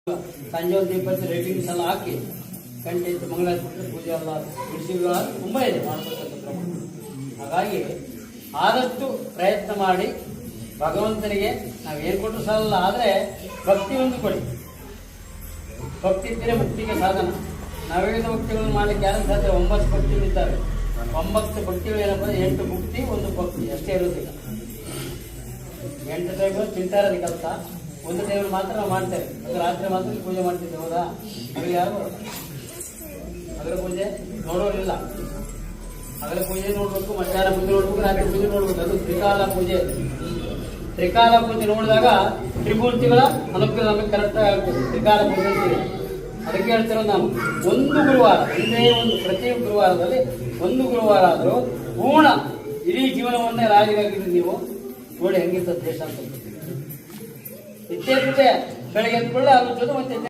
ಸಂಜೆ ಒಂದು 20 ರೇಟಿಂಗ್ಸ್ ಎಲ್ಲ ಹಾಕಿ ಗಂಟೆ ಇತ್ತು ಮಂಗಳಾರತಿ ಪೂಜೆ ಎಲ್ಲ ಬಿಡಿಸಿಗಳು ತುಂಬ ಇದೆ ಮಾಡತಕ್ಕಂಥ ಕ್ರಮ. ಹಾಗಾಗಿ ಆದಷ್ಟು ಪ್ರಯತ್ನ ಮಾಡಿ ಭಗವಂತನಿಗೆ ನಾವೇನು ಕೊಟ್ಟರು ಸಾಲಲ್ಲ, ಆದರೆ ಭಕ್ತಿ ಒಂದು ಕೊಡಿ. ಭಕ್ತಿ ಇದ್ದರೆ ಮುಕ್ತಿಗೆ ಸಾಧನ. ನಾವೇನು ಭಕ್ತಿಗಳನ್ನು ಮಾಡಲಿಕ್ಕೆ ಯಾರು ಸಾಧ್ಯ? 9 ಭಕ್ತಿಗಳಿದ್ದಾವೆ. 9 ಭಕ್ತಿಗಳು ಏನಪ್ಪ, 8 ಮುಕ್ತಿ 1 ಭಕ್ತಿ ಅಷ್ಟೇ ಇರೋದಿಲ್ಲ. 8 ಟೈಮ್ ತಿಂತಾ ಇರೋದು ಕೆಲಸ, 1 ಟೈಮ್ ಮಾತ್ರ ನಾವು ಮಾಡ್ತೇವೆ. ಅದು ರಾತ್ರಿ ಮಾತ್ರ ಪೂಜೆ ಮಾಡ್ತಿದ್ದೇವೆ, ಹೌದಾ? ಅಲ್ಲಿ ಯಾರು ಬರೋಲ್ಲ. ಅದರ ಪೂಜೆ ನೋಡೋರಿಲ್ಲ. ಅದರ ಪೂಜೆ ನೋಡ್ಬೇಕು, ಮಧ್ಯಾಹ್ನ ಪೂಜೆ ನೋಡ್ಬೇಕು, ರಾತ್ರಿ ಪೂಜೆ ನೋಡ್ಬೇಕು. ಅದು ತ್ರಿಕಾಲ ಪೂಜೆ. ತ್ರಿಕಾಲ ಪೂಜೆ ನೋಡಿದಾಗ ತ್ರಿಮೂರ್ತಿಗಳ ಅನುಗ್ರಹ ನಮಗೆ ಕರೆಕ್ಟಾಗಿ ಆಗ್ತದೆ. ತ್ರಿಕಾಲ ಪೂಜೆ ಅಂತೀವಿ. ಅದಕ್ಕೆ ಹೇಳ್ತಿರೋದು ನಾವು ಒಂದು ಗುರುವಾರ, ಒಂದೇ ಒಂದು ಪ್ರತಿ ಗುರುವಾರದಲ್ಲಿ 1 ಗುರುವಾರ ಆದರೂ ಪೂರ್ಣ ಇಡೀ ಜೀವನವನ್ನೇ ರಾಜಿಗಾಗಿದ್ದು ನೀವು ನೋಡಿ ಹೆಂಗಿರ್ತದೆ ದೇಶ ಅಂತ. ಇತ್ತೀಚೆಗೆ ಬೆಳಗ್ಗೆ ಎದ್ಕೊಳ್ಳೆ ಆಗುತ್ತದೆ ಮತ್ತೆ